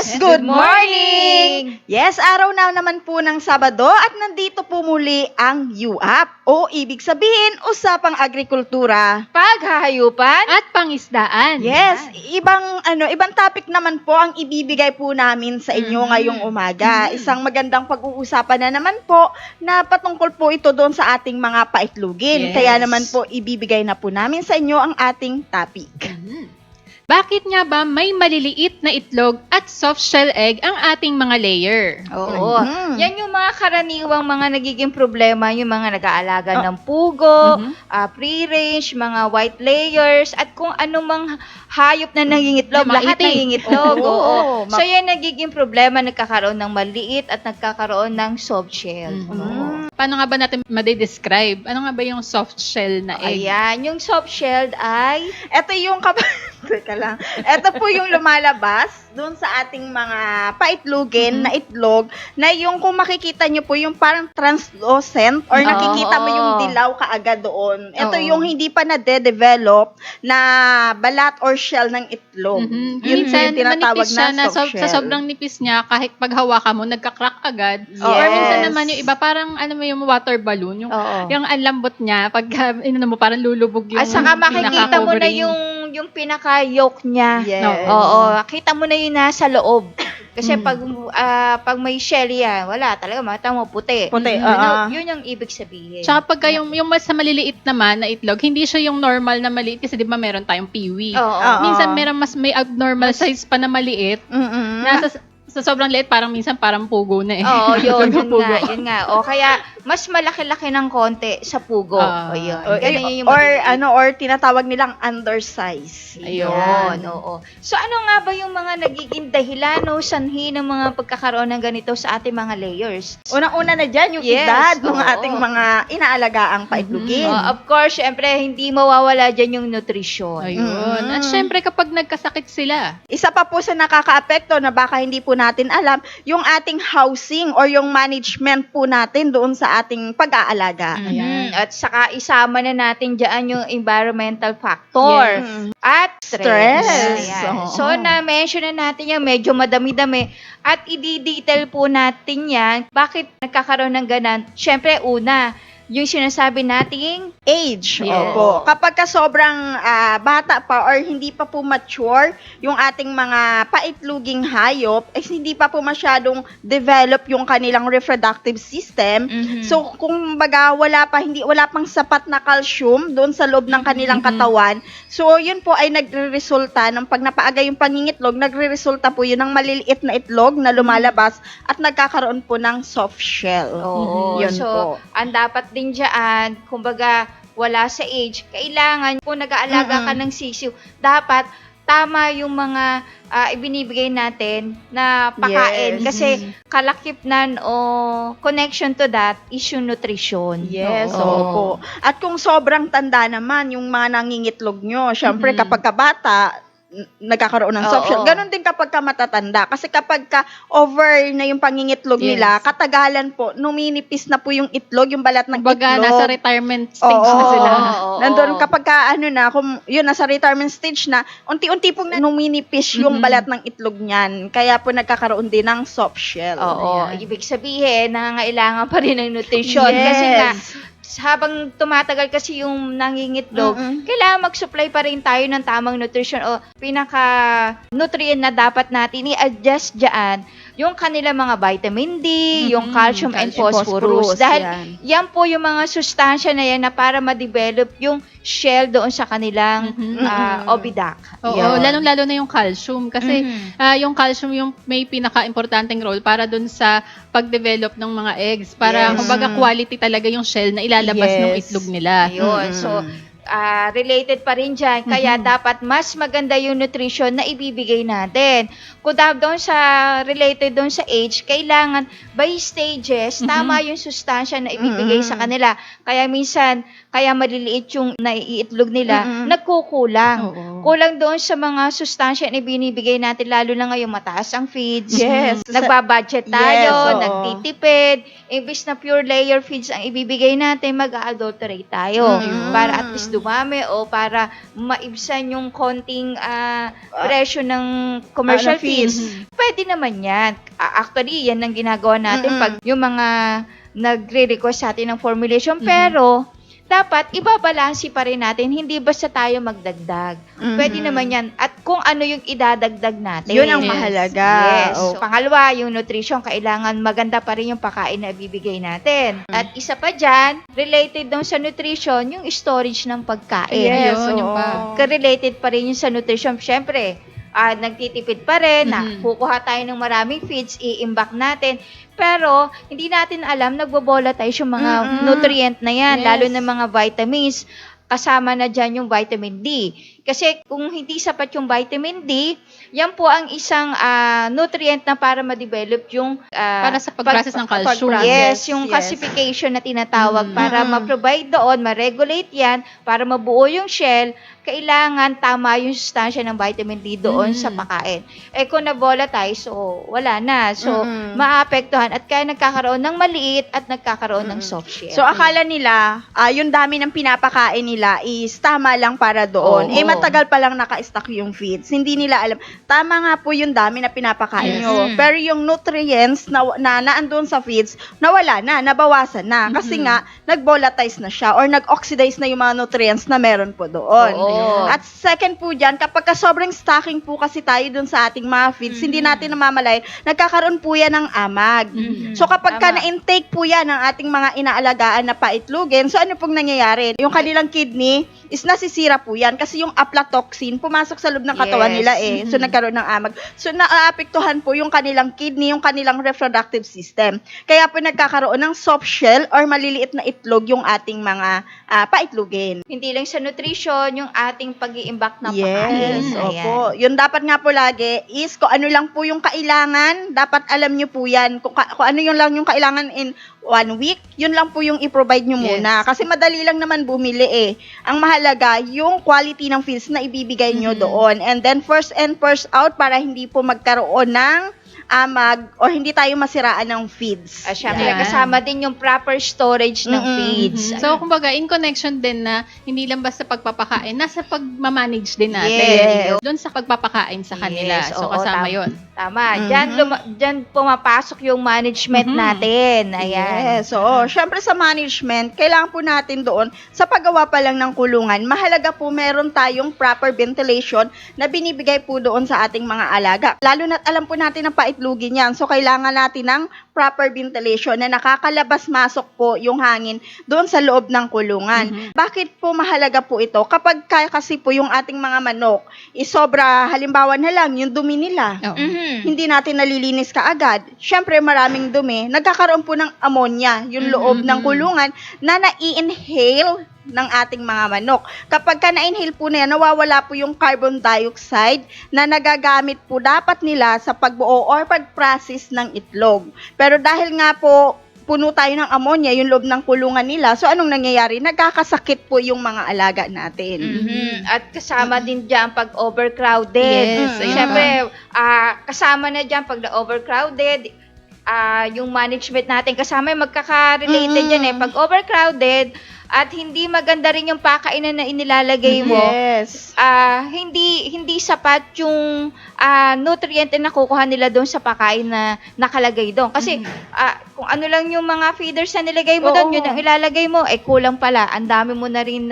Yes, good morning! Yes, araw na naman po ng Sabado at nandito po muli ang UAP o ibig sabihin, Usapang Agrikultura. Paghahayupan at pangisdaan. Yes, ibang topic naman po ang ibibigay po namin sa inyo ngayong umaga. Isang magandang pag-uusapan na naman po na patungkol po ito doon sa ating mga paitlugin. Yes. Kaya naman po ibibigay na po namin sa inyo ang ating topic. Bakit nga ba may maliliit na itlog at soft shell egg ang ating mga layer? Oo. Yan yung mga karaniwang mga nagiging problema, yung mga nag-aalaga ng pugo, free-range, mga white layers, at kung anumang hayop na nangingitlog, Yung mga lahat itik. nangingitlog. Oo. Oo. So yan nagiging problema, nagkakaroon ng maliit at nagkakaroon ng soft shell. Oo. Paano nga ba natin madidescribe? Ano nga ba yung soft shell na egg? Ayan, yung soft shelled ay Ito yung Teka lang. Ito po yung lumalabas doon sa ating mga paitlugin na itlog na yung kung makikita nyo po yung parang translucent or nakikita mo yung dilaw kaagad doon. Ito Oo. yung hindi pa na-develop na balat or shell ng itlog. Yun po Minsan, yung tinatawag manipis siya na soft sa shell. sobrang nipis niya, kahit pag hawakan mo, nagka-crack agad. Yes. Or minsan naman yung iba, parang ano mo yung water balloon, yung ang lambot niya, pag mo, parang lulubog yung at saka makikita mo na pinaka-covering. yung pinaka-yolk niya. Yes. Oo, kita mo na yun nasa loob. Kasi pag may shell yan, wala talaga, makita mo puti. Puti, Yun yung ibig sabihin. Tsaka pagka yung mas sa maliliit naman na itlog, hindi siya yung normal na maliit kasi di ba meron tayong peewee. Oo. Minsan meron mas may abnormal size pa na maliit. Nasa sa sobrang liit, parang minsan parang pugo na eh. Oo, yun Pugo. nga, yun nga. O kaya, mas malaki-laki ng konti sa pugo. O yun. Ganun yung Or maliliit. or tinatawag nilang undersize. Ayun, oo. So, ano nga ba yung mga nagiging dahilan o sanhi ng mga pagkakaroon ng ganito sa ating mga layers? Unang-una na dyan, yung Yes, edad ng oo. ating mga inaalagaang paitlugin. Of course, syempre, hindi mawawala dyan yung nutrition. Ayun. At syempre kapag nagkasakit sila, Isa pa po sa nakakaapekto na baka hindi po natin alam, yung ating housing or yung management po natin doon sa ating pag-aalaga. At saka isama na natin dyan yung environmental factor. Yes. At Stress. Ayan. Oo. So, na-mention na natin yan, medyo madami-dami. At i-detail po natin yan, bakit nagkakaroon ng ganan. Syempre, una, yung sinasabi nating Age. Yes. Opo. Kapag ka sobrang bata pa or hindi pa po mature yung ating mga paitluging hayop, hindi pa po masyadong develop yung kanilang reproductive system. So, kung baga wala pang sapat na calcium doon sa loob ng kanilang katawan, so yun po ay nagre-resulta ng pag napaaga yung pangingitlog, nagre-resulta po yun ng maliliit na itlog na lumalabas at nagkakaroon po ng soft shell. Oo. Yun So, po. ang dapat din dyan, kumbaga, wala sa age, kailangan, kung nag-aalaga ka ng sisiw, dapat tama yung mga ibinibigay natin na pakain. Yes. Kasi kalakipnan o connection to that is yung nutrition. Yes, Oo. opo. At kung sobrang tanda naman yung mga nangingitlog nyo, syempre kapag kabata, nagkakaroon ng soft shell. Oo. Ganon din kapag ka matatanda. Kasi kapag ka over na yung pangingitlog Yes. nila, katagalan po, numinipis na po yung itlog, yung balat ng kumbaga itlog. nasa retirement stage Oo. na sila. Oo. Nandun kapag ka, nasa retirement stage na, unti-unti pong numinipis yung balat ng itlog niyan. Kaya po nagkakaroon din ng soft shell. Oo. Ayan. Ibig sabihin, nangangailangan pa rin ng nutrition. Yes. Kasi nga, habang tumatagal kasi yung nangingitlog, kailangan mag-supply pa rin tayo ng tamang nutrition o pinaka-nutrient na dapat natin i-adjust dyan, yung kanila mga vitamin D, yung calcium and phosphorus. Dahil yan po yung mga sustansya na yan na para ma-develop yung shell doon sa kanilang oviduct. Oo, Yun. lalong-lalo na yung calcium. Kasi yung calcium yung may pinaka-importanting role para dun sa pag-develop ng mga eggs. Para, kumbaga, quality talaga yung shell na ilalabas ng Yes. itlog nila. Ayun. So, related pa rin dyan. Kaya dapat mas maganda yung nutrition na ibibigay natin. Kung doon sa related doon sa age, kailangan by stages, tama yung sustansya na ibibigay sa kanila. Kaya minsan, kaya maliliit yung naiitlog nila, nagkukulang. Oo. Kulang doon sa mga sustansya na binibigay natin, lalo na ngayon mataas ang feeds. Yes. Nagbabudget tayo, Yes, oo. nagtitipid. Imbis na pure layer feeds ang ibibigay natin, mag-adulterate tayo. Para at least dumami o para maibsan yung konting presyo ng commercial feeds. Pwede naman yan. Actually, yan ang ginagawa natin pag yung mga nagre-request sa atin ng formulation. Pero, dapat ibabalansi pa rin natin, hindi basta tayo magdagdag. Pwede naman yan. At kung ano yung idadagdag natin. Yun ang mahalaga. Yes. So, pangalawa, yung nutrition, kailangan maganda pa rin yung pagkain na ibibigay natin. At isa pa dyan, related dong sa nutrition, yung storage ng pagkain. Yes, Yun, yung oo. pa. Related pa rin yung sa nutrition. Siyempre, nagtitipid pa rin, kukuha tayo ng maraming feeds, i-imbak natin. Pero, hindi natin alam, nagbo-volatile yung mga nutrient na yan, Yes. lalo na mga vitamins. Kasama na dyan yung vitamin D. Kasi kung hindi sapat yung vitamin D, yan po ang isang nutrient na para ma-develop yung Para sa pag-process ng calcium. Yes, yung Yes. classification na tinatawag para ma-provide doon, ma-regulate yan, para mabuo yung shell, kailangan tama yung sustansya ng vitamin D doon sa pagkain. Eh kung na-volatile, so wala na. So, maapektuhan at kaya nagkakaroon ng maliit at nagkakaroon ng soft shell. So, akala nila, yung dami ng pinapakain nila is tama lang para doon. Oo. Matagal pa lang naka-stock yung feeds. Hindi nila alam. Tama nga po yung dami na pinapakain Yes. nyo. Pero yung nutrients na naandun sa feeds, nawala na, nabawasan na. Kasi nga, nag-volatilize na siya or nag-oxidize na yung mga nutrients na meron po doon. Oo. At second po dyan, kapag sobrang stocking po kasi tayo dun sa ating mga feeds, hindi natin namamalay, nagkakaroon po yan ng amag. So kapag Tama. na-intake po yan ng ating mga inaalagaan na paitlugin, so ano pong nangyayari? Yung kanilang kidney is nasisira po yan kasi yung aflatoxin pumasok sa loob ng katawan Yes. nila eh. So nagkaroon ng amag. So naaapektuhan po yung kanilang kidney, yung kanilang reproductive system. Kaya po nagkakaroon ng soft shell or maliliit na itlog yung ating mga paitlugin. Hindi lang sa nutrition, yung ating pag-iimbak na pagkain. Yes, Ayan. opo. Yun dapat nga po lagi is kung ano lang po yung kailangan, dapat alam nyo po yan. Kung ano yung lang yung kailangan in 1 week, yun lang po yung i-provide nyo muna. Kasi madali lang naman bumili eh. Ang mahalaga, yung quality ng feeds na ibibigay nyo doon. And then first in, first out para hindi po magkaroon ng amag or hindi tayo masiraan ng feeds. Syempre, Yan. kasama din yung proper storage ng feeds. So, kumbaga, in connection din na hindi lang basta pagpapakain, nasa pagmamanage din natin. Yes. Doon sa pagpapakain sa kanila. Yes, So, oo, kasama tama. yun. Tama. Diyan pumapasok yung management natin. Ayan. Yes, oo. Syempre sa management, kailangan po natin doon, sa paggawa pa lang ng kulungan, mahalaga po meron tayong proper ventilation na binibigay po doon sa ating mga alaga. Lalo na't alam po natin na paitlugin yan. So, kailangan natin ng proper ventilation na nakakalabas-masok po yung hangin doon sa loob ng kulungan. Bakit po mahalaga po ito? Kapag kasi po yung ating mga manok, sobra, halimbawa na lang, yung dumi nila. Oo. Hindi natin nalilinis kaagad. Syempre, maraming dumi. Nagkakaroon po ng ammonia, yung loob ng kulungan, na nai-inhale ng ating mga manok. Kapag na-inhale po na yan, nawawala po yung carbon dioxide na nagagamit po dapat nila sa pagbuo or pag-process ng itlog. Pero dahil nga po, puno tayo ng ammonia, yung loob ng kulungan nila, so anong nangyayari? Nagkakasakit po yung mga alaga natin. At kasama din dyan pag overcrowded. Yes, ayun Siyempre, kasama na dyan pag na-overcrowded, yung management natin kasama yung magkaka-related yan eh. Pag overcrowded, at hindi maganda rin yung pakainan na inilalagay mo, Yes. hindi sapat yung nutrient na nakukuha nila doon sa pagkain na nakalagay doon. Kasi kung ano lang yung mga feeders na nilagay mo doon, Oo. yun ang ilalagay mo, kulang pala. Ang dami mo na rin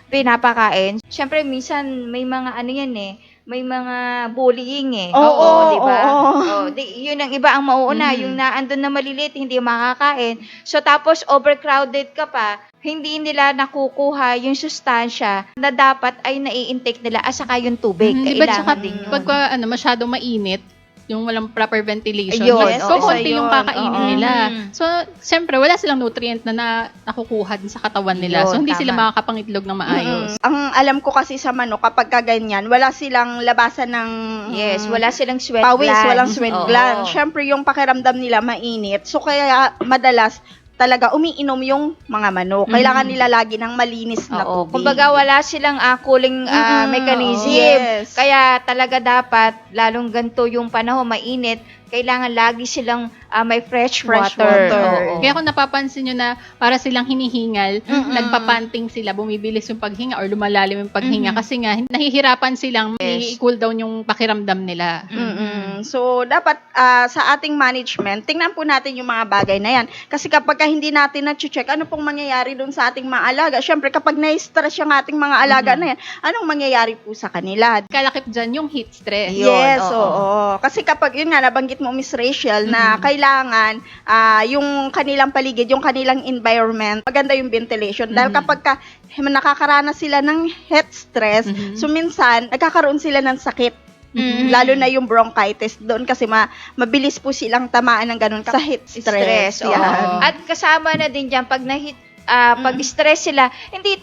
pinapakain. Siyempre, minsan may mga ano yan eh, may mga bullying eh. Oo, di ba? oo. Yun ang iba ang mauuna, yung naandun na maliliit, hindi makakain. So, tapos overcrowded ka pa, hindi nila nakukuha yung sustansya na dapat ay nai-intake nila at saka yung tubig. Diba, tsaka Kailangan din yun. pagka masyadong mainit, yung walang proper ventilation, Ayun, mas oo, kukunti isa yung yun. kakainin Oo. nila. So, siyempre, wala silang nutrient na nakukuha din sa katawan nila. So, Yun, hindi tama. sila makakapangitlog ng maayos. Ang alam ko kasi sa manok, kapag kaganyan, wala silang labasan ng Yes, wala silang sweat pawis, glands. walang sweat Oo. gland. Siyempre, yung pakiramdam nila mainit. So, kaya madalas, talaga umiinom yung mga manok. Kailangan nila lagi ng malinis na Oo. tubig. Kumbaga wala silang cooling mechanism. Yes. Kaya talaga dapat, lalong ganito yung panahon, mainit, kailangan lagi silang may fresh water. Oo. Kaya kung napapansin nyo na para silang hinihingal, nagpapanting sila, bumibilis yung paghinga or lumalalim yung paghinga kasi nga nahihirapan silang i-cool down yung pakiramdam nila. So, dapat sa ating management, tingnan po natin yung mga bagay na yan. Kasi kapag hindi natin na-check, ano pong mangyayari dun sa ating mga alaga? Siyempre, kapag na-stress yung ating mga alaga na yan, anong mangyayari po sa kanila? Kalakip dyan yung heat stress. Yun, Yes, oo. oo. Kasi kapag, yun nga, nabanggit mo, Miss Rachel, na kailangan yung kanilang paligid, yung kanilang environment, maganda yung ventilation. Dahil kapag nakakaranas sila ng heat stress, so minsan, nagkakaroon sila ng sakit. Lalo na yung bronchitis doon kasi mabilis po silang tamaan ng ganun sa heat stress. Oo. Yan. At kasama na din dyan, pag pag stress sila, hindi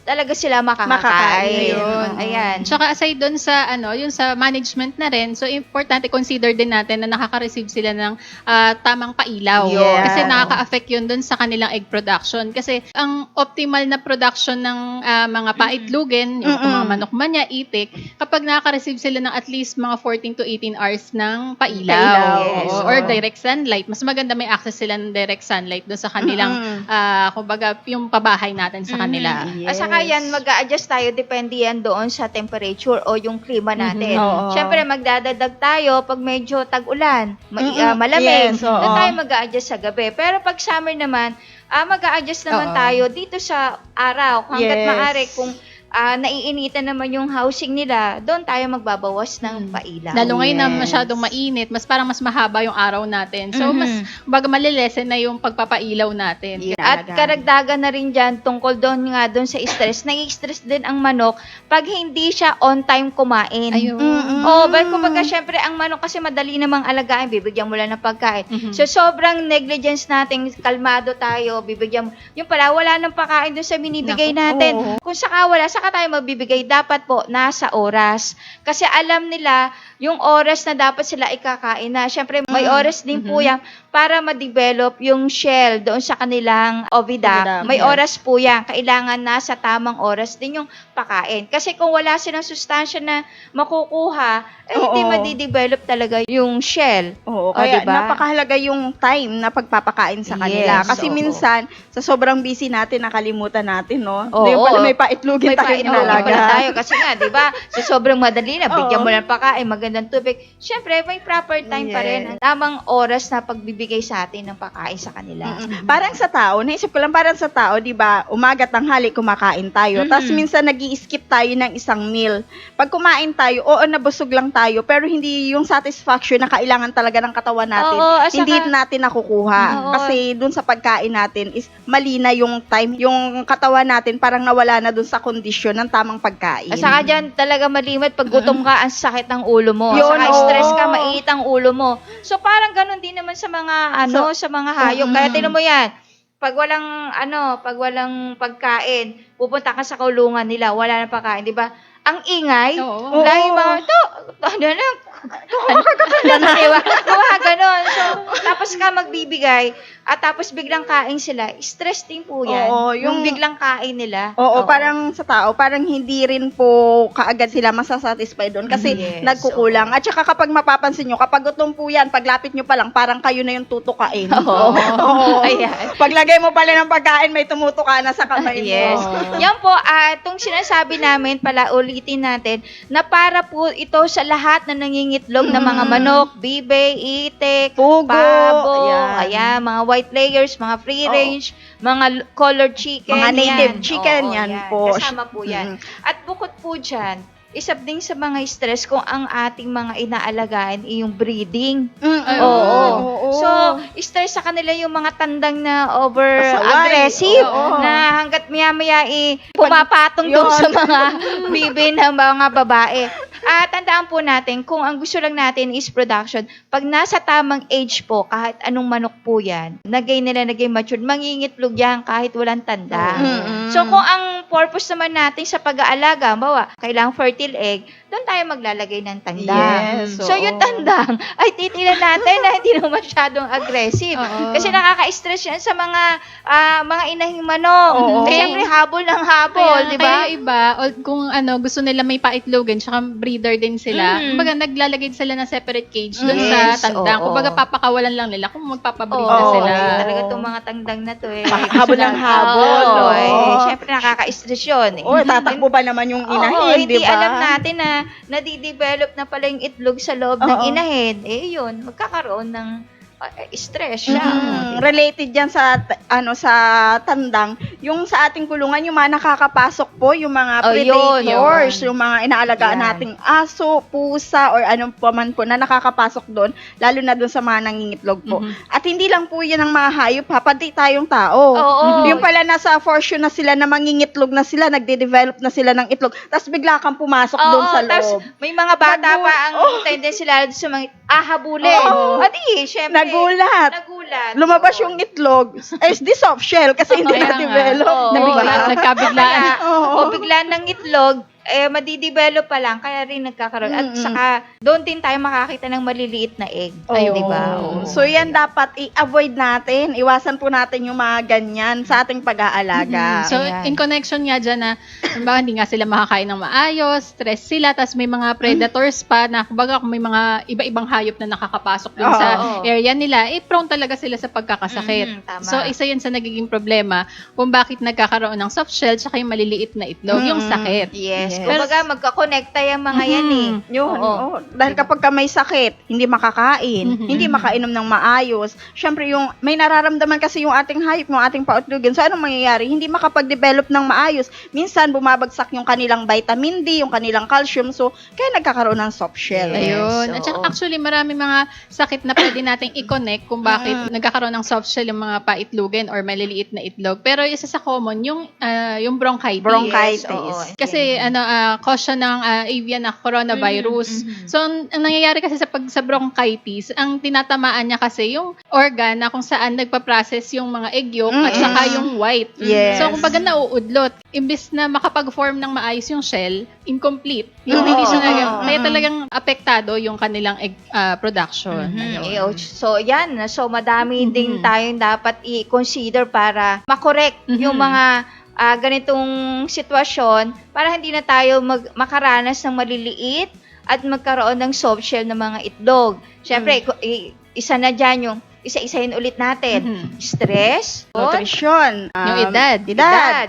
talaga sila makakakain. Yun. Ayan. Tsaka aside doon sa yung sa management na rin, so importante consider din natin na nakaka-receive sila ng tamang pailaw. Yeah. Kasi nakaka-affect yun doon sa kanilang egg production. Kasi ang optimal na production ng mga paitlugin, yung mga manok manya, itik, kapag nakaka-receive sila ng at least mga 14 to 18 hours ng pailaw. Yes. Or direct sunlight. Mas maganda may access sila ng direct sunlight doon sa kanilang kumbaga yung pabahay natin sa kanila. At saka yan, mag-a-adjust tayo, depende yan doon sa temperature o yung klima natin. Oo. Siyempre, magdadadag tayo pag medyo tag-ulan, malamig, Yes, oo. doon tayo mag-a-adjust sa gabi. Pero pag summer naman, mag-a-adjust naman tayo dito sa araw. Hanggat Yes. maaari, kung naiinitan naman yung housing nila, doon tayo magbabawas ng pailaw. Lalo ngayon na Yes. masyadong mainit, parang mas mahaba yung araw natin. So, mas baga malilesen na yung pagpapailaw natin. Yeah. At karagdagan na rin dyan, tungkol doon sa stress, nai-stress din ang manok pag hindi siya on time kumain. Ayun. Kumbaga, syempre, ang manok kasi madali namang alagaan, bibigyan mo lang ng pagkain. So, sobrang negligence natin, kalmado tayo, bibigyan mo. Yung pala, wala nang pakain doon sa binibigay natin. Kung saka wala, saka tayo magbibigay, dapat po, nasa oras. Kasi alam nila, yung oras na dapat sila ikakain na. Syempre, may oras din po yan para ma-develop yung shell doon sa kanilang oviduct. May oras po yan. Kailangan nasa tamang oras din yung pakain. Kasi kung wala silang sustansya na makukuha, hindi ma-develop talaga yung shell. Oo, kaya diba? napakahalaga yung time na pagpapakain sa kanila. Yes, Kasi oo. minsan, sa sobrang busy natin, nakalimutan natin, no? Oo. Yung pala may paitlugin tayo pala inalaga. tayo. Kasi nga, di ba, sa sobrang madali na, bigyan mo ng pakain, magandang tubig. Siyempre, may proper time pa rin. Ang tamang oras na pagbibigay sa atin ng pakain sa kanila. Parang sa tao, naisip ko lang, parang sa tao, di ba, umaga, tanghali, kumakain tayo. Tapos minsan nag-i-skip tayo ng isang meal. Pag kumain tayo, oo, nabusog lang tayo, pero hindi yung satisfaction na kailangan talaga ng katawan natin. Oo, at Hindi saka- natin nakukuha. Oo. Kasi dun sa pagkain natin is mali na yung time. Yung katawan natin parang nawala na dun sa kondisyon ng tamang pagkain. At saka dyan talaga malimit, pag gutom ka, ang sakit ng ulo mo. Yun, Saka stress ka, oo. mainit ang ulo mo. So parang ganun din naman sa mga sa mga hayop. Kaya tinan mo yan, pag walang pagkain, pupunta ka sa kulungan nila, wala nang pagkain, di ba? Ang ingay, Oo. lagi mga ganon. So, tapos ka magbibigay, at tapos biglang kain sila, stress din po yan. Oo, yung yung- biglang kain nila. Oo, parang sa tao, parang hindi rin po kaagad sila masasatisfy doon kasi Yes, nagkukulang. At saka kapag mapapansin nyo, kapag gutom po yan, paglapit nyo pa lang, parang kayo na yung tutukain. Oo. Oo. Ayan. Paglagay mo pala ng pagkain, may tumutuka na sa kamay mo. Yes. Yan po, itong sinasabi namin, pala ulitin natin, na para po ito sa lahat na nangingitlog na mga manok, bibe, itik, Pugo, pabo, ayan. mga white layers, mga free range, mga colored chicken. Mga native yan. chicken, Oo, yan po. Kasama po yan. At bukod po dyan, isa din sa mga stress kung ang ating mga inaalagaan ay yung breeding. Oo. So, stress sa kanila yung mga tandang na over-aggressive Oo. na hanggat maya-maya pumapatong doon Yun. sa mga bibi ng mga babae. Tandaan po natin, kung ang gusto lang natin is production, pag nasa tamang age po, kahit anong manok po yan, naging matured, mangingitlog yan kahit walang tanda. So, kung ang purpose naman natin sa pag-aalaga, bawa, kailangang fertile egg, doon tayo maglalagay ng tandang. Yes, So, oo. yung tandang, ay titinan natin na hindi na masyadong aggressive. Oo. Kasi nakaka-stress yan sa mga inahing manok. Oo. Kasi syempre, habol ng habol, di ba? Kaya iba, kung gusto nila may paitlogan, tsaka breeder din sila, kumbaga naglalagay sila ng separate cage doon Yes, sa tandang. oo. Kumbaga papakawalan lang nila kung magpapabreed Oo, na sila. talaga itong mga tandang na to eh. Habol ng habol, Oo, oo. eh. Syempre, nakaka-stress yun. Eh. Oh, tatakbo ba naman yung Oo, inahin, hindi di ba? alam natin na nadidevelop na pala yung itlog sa loob ng Oo. inahin. Eh, yun, magkakaroon ng stress siya. Related yan sa sa tandang, yung sa ating kulungan, yung mga nakakapasok po, yung mga Oh, predators, yun. yung mga inaalagaan Yan. nating aso, pusa, or anong paman po na nakakapasok doon, lalo na doon sa mga nangingitlog po. At hindi lang po yan ang mga hayop, pati tayong tao. Oo. Yung pala nasa fortune na sila, na mangingitlog na sila, nagde-develop na sila ng itlog, tapos bigla kang pumasok doon sa tapos loob. may mga bata Nagul- pa ang tendency lalo sa mga ahabulin. Oo. At syempre, Nagulat. Lumabas yung itlog. Ay, di soft shell kasi hindi Kaya nga. na-develop. Oo. Di ba? Nabigla- nagkabiglaan. Kaya, Oo. o bigla ng itlog, madidevelop pa lang, kaya rin nagkakaroon. At saka, doon din tayo makakita ng maliliit na egg. Ayun. Di ba? Oo. So, yan dapat i-avoid natin. Iwasan po natin yung mga ganyan sa ating pag-aalaga. So, Ayan. in connection nga dyan na, kumbaga, hindi nga sila makakain ng maayos, stress sila, tapos may mga predators pa na, kumbaga, kung may mga iba-ibang hayop na nakakapasok dun sa Oo. area nila, prone talaga sila sa pagkakasakit. Tama. So, isa yan sa nagiging problema kung bakit nagkakaroon ng soft shell tsaka yung maliliit na itlog, yung sakit. Yes. Yes. Kumbaga, magkakonekta yung mga yan eh. Yun. Oo. Oo. Dahil kapag ka may sakit, hindi makakain, hindi makainom ng maayos. Syempre, yung may nararamdaman kasi yung ating hayop, yung ating pautlugan. So, anong mangyayari? Hindi makapag-develop ng maayos. Minsan, bumabagsak yung kanilang vitamin D, yung kanilang calcium. So, kaya nagkakaroon ng soft shell. Yes. Ayun. At oo. saka actually, marami mga sakit na pwede nating i-connect kung bakit nagkakaroon ng soft shell yung mga paitlugen or maliliit na itlog. Pero isa sa common, yung bronchitis. Bronchitis. Yes, oo. Kasi cause siya ng avian na coronavirus. So ang nangyayari kasi sa bronchitis, ang tinatamaan niya kasi yung organ na kung saan nagpa-process yung mga egg yolk at saka yung white. Yes. So kumbaga nauudlot. Imbis na makapag-form ng maayos yung shell, incomplete. Yung hindi siya kaya talagang apektado yung kanilang egg production. Ayun. So, yan. So, madami din tayong dapat i-consider para makorek yung mga ganitong sitwasyon para hindi na tayo makaranas ng maliliit at magkaroon ng soft shell ng mga itlog. Siyempre, isa na dyan yung isa-isahin ulit natin. Stress, Nutrition. Yung edad.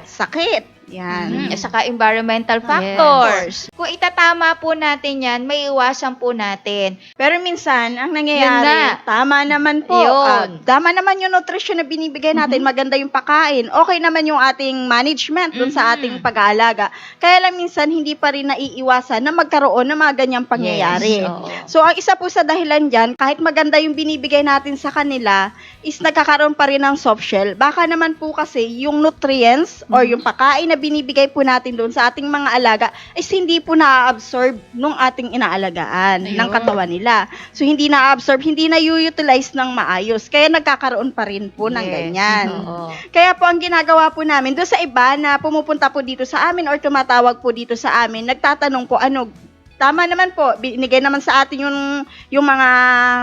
Sakit. Yan. at saka environmental factors. Kung itatama po natin yan, may iwasan po natin. Pero minsan, ang Yun nangyayari, na. tama naman po. Yun. Tama naman yung nutrition na binibigay natin. Maganda yung pagkain. Okay naman yung ating management dun sa ating pag-aalaga. Kaya lang minsan, hindi pa rin naiiwasan na magkaroon ng mga ganyang pangyayari. Yes, oo. So, ang isa po sa dahilan dyan, kahit maganda yung binibigay natin sa kanila, is nagkakaroon pa rin ng soft shell. Baka naman po kasi yung nutrients or yung pagkain na binibigay po natin doon sa ating mga alaga is hindi po na-absorb nung ating inaalagaan ng katawan nila. So, hindi na-absorb, hindi na-utilize ng maayos. Kaya nagkakaroon pa rin po ng ganyan. Oo. Kaya po, ang ginagawa po namin, doon sa iba na pumupunta po dito sa amin or tumatawag po dito sa amin, nagtatanong po, tama naman po, binigay naman sa atin yung mga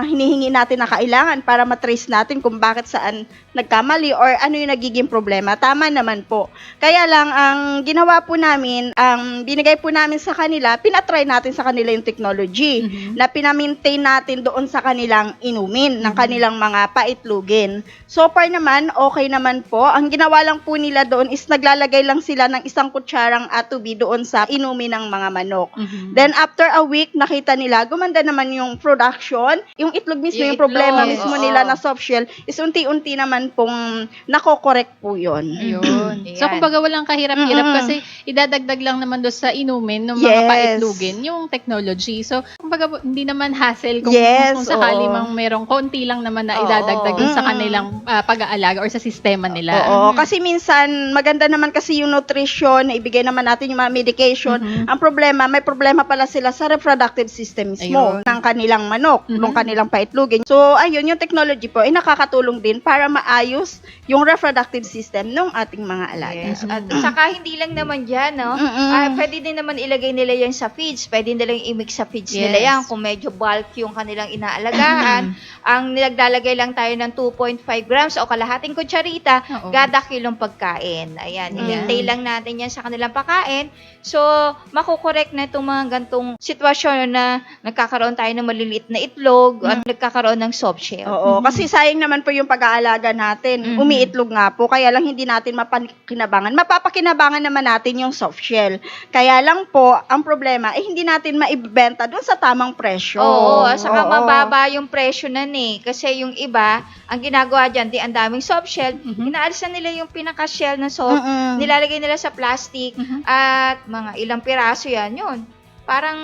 hinihingi natin na kailangan para matrace natin kung bakit saan nagkamali or ano yung nagiging problema. Tama naman po. Kaya lang, ang ginawa po namin, ang binigay po namin sa kanila, pinatry natin sa kanila yung technology na pinamaintain natin doon sa kanilang inumin ng kanilang mga paitlugin. So far naman, okay naman po. Ang ginawa lang po nila doon is naglalagay lang sila ng isang kutsarang tubig doon sa inumin ng mga manok. Then after a week, nakita nila, gumanda naman yung production. Yung itlog mismo, yung problema itlog, mismo oo. nila na soft shell, is unti-unti naman pong nako-correct po yun. Ayun. So, Ayan. kumbaga walang kahirap-hirap kasi idadagdag lang naman doon sa inumin ng mga Yes. paitlugin yung technology. So, kumbaga hindi naman hassle kung, Yes, kung sakali oo. mang merong konti lang naman na Oo. idadagdag dun sa kanilang pag-aalaga or sa sistema nila. Oo, kasi minsan, maganda naman kasi yung nutrition, na ibigay naman natin yung mga medication. Ang problema, may problema pala sila sila sa reproductive system mismo Ayun. ng kanilang manok, ng kanilang paitlogin. So, ayun, yung technology po ay nakakatulong din para maayos yung reproductive system ng ating mga alaga. Yes. At saka hindi lang naman dyan, no? Pwede din naman ilagay nila yan sa feeds. Pwede nilang i-mix sa feeds nila Yes. yan kung medyo bulk yung kanilang inaalagaan. Ang naglalagay lang tayo ng 2.5 grams o kalahating kutsarita, Oo. kada kilong pagkain. Ayan, hinintay lang natin yan sa kanilang pagkain. So, makukorek na itong mga gantong sitwasyon na nagkakaroon tayo ng maliliit na itlog at nagkakaroon ng soft shell. Oo, kasi sayang naman po yung pag-aalaga natin. Umiitlog nga po, kaya lang hindi natin mapakinabangan. Mapapakinabangan naman natin yung soft shell. Kaya lang po, ang problema, hindi natin maibenta doon sa tamang presyo. Oo, saka Oo. mababa yung presyo na Kasi yung iba, ang ginagawa dyan, ang daming soft shell, inaalis na nila yung pinaka-shell na soft, nilalagay nila sa plastic, at mga ilang piraso yan, yun. Parang,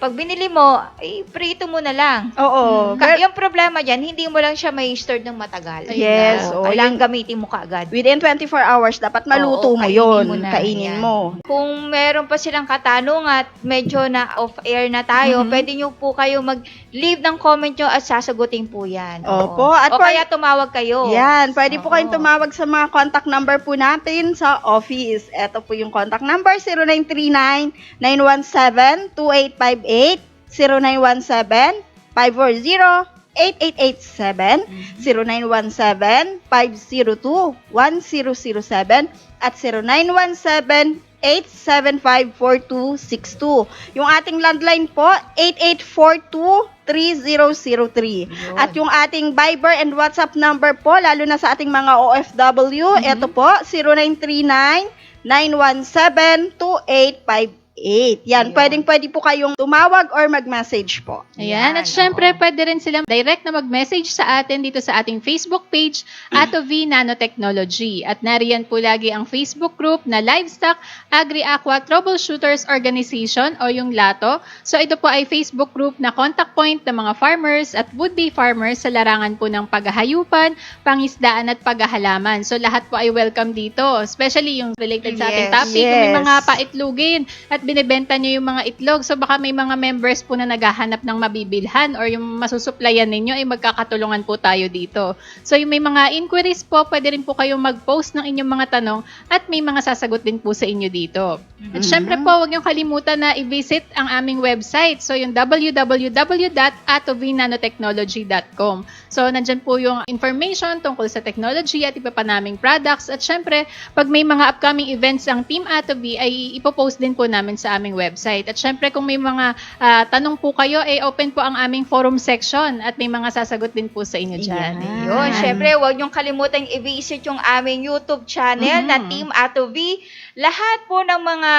pag binili mo, prito mo na lang. Oo. Yung problema dyan, hindi mo lang siya may store ng matagal. Yes, Oo, kailangan gamitin mo kaagad. Within 24 hours, dapat maluto Oo, mo kainin yun. mo na, Kainin yan. mo. Kung meron pa silang katanungan at medyo na off-air na tayo, pwede nyo po kayo mag-leave ng comment nyo at sasagutin po yan. Opo, Oo. at O kaya tumawag kayo. Yan, pwede po Oo. kayong tumawag sa mga contact number po natin sa office. Ito po yung contact number, 0939-917-2858, 0917-540-8887, 0917-502-1007, at 0917-875-4262. Yung ating landline po, 8842-3003. At yung ating Viber and WhatsApp number po, lalo na sa ating mga OFW, ito po, 0939-917-2858. Yan, pwede po kayong tumawag or mag-message po. Ayan. At syempre, pwede rin silang direct na mag-message sa atin dito sa ating Facebook page, Atovi Nanotechnology. At nariyan po lagi ang Facebook group na Livestock Agri-Aqua Troubleshooters Organization o yung LATO. So ito po ay Facebook group na contact point ng mga farmers at would-be farmers sa larangan po ng paghahayupan, pangisdaan at paghahalaman. So lahat po ay welcome dito, especially yung related sa ating Yes. topic, kung may Yes. mga paitlugin at binibenta nyo yung mga itlog. So baka may mga members po na naghahanap ng mabibilhan or yung masusuplayan ninyo ay magkakatulungan po tayo dito. So yung may mga inquiries po, pwede rin po kayong mag-post ng inyong mga tanong at may mga sasagot din po sa inyo dito. At syempre po, huwag niyong kalimutan na i-visit ang aming website. So yung www.atovinanotechnology.com. So nandyan po yung information tungkol sa technology at iba pa naming products. At syempre, pag may mga upcoming events ang Team Atovi ay ipopost din po namin sa aming website. At syempre, kung may mga tanong po kayo, open po ang aming forum section at may mga sasagot din po sa inyo dyan. Yun, syempre, huwag niyong kalimutang i-visit yung aming YouTube channel na Team Atovi. Lahat po ng mga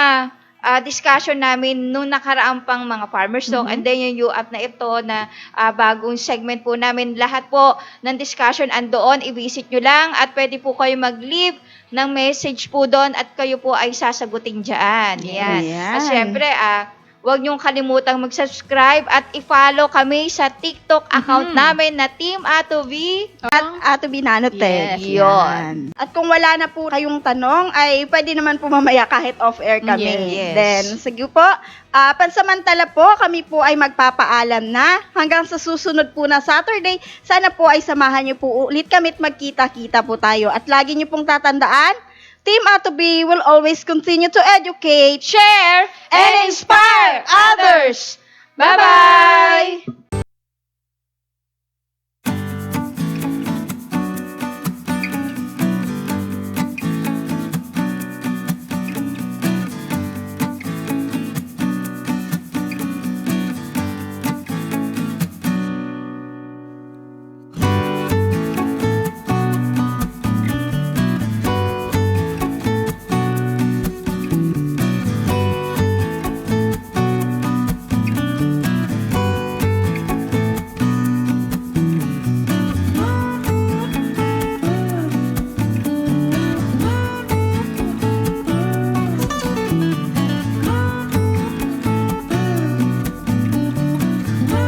discussion namin nung nakaraang pang mga farmers talk and then yung UAP na ito na bagong segment po namin, lahat po ng discussion andoon, i-visit nyo lang at pwede po kayo mag-leave ng message po doon at kayo po ay sasagutin dyan. Yan. Yan. At syempre, huwag niyong kalimutang mag-subscribe at i-follow kami sa TikTok account namin na Team Atovi. At Atovi Nanotech. Yes, yun. At kung wala na po kayong tanong, ay pwede naman po mamaya kahit off-air kami. Yes. Then, sige po, pansamantala po, kami po ay magpapaalam na. Hanggang sa susunod po na Saturday, sana po ay samahan niyo po ulit kami at magkita-kita po tayo. At lagi niyo pong tatandaan, Team Atovi will always continue to educate, share, and inspire others. Bye-bye!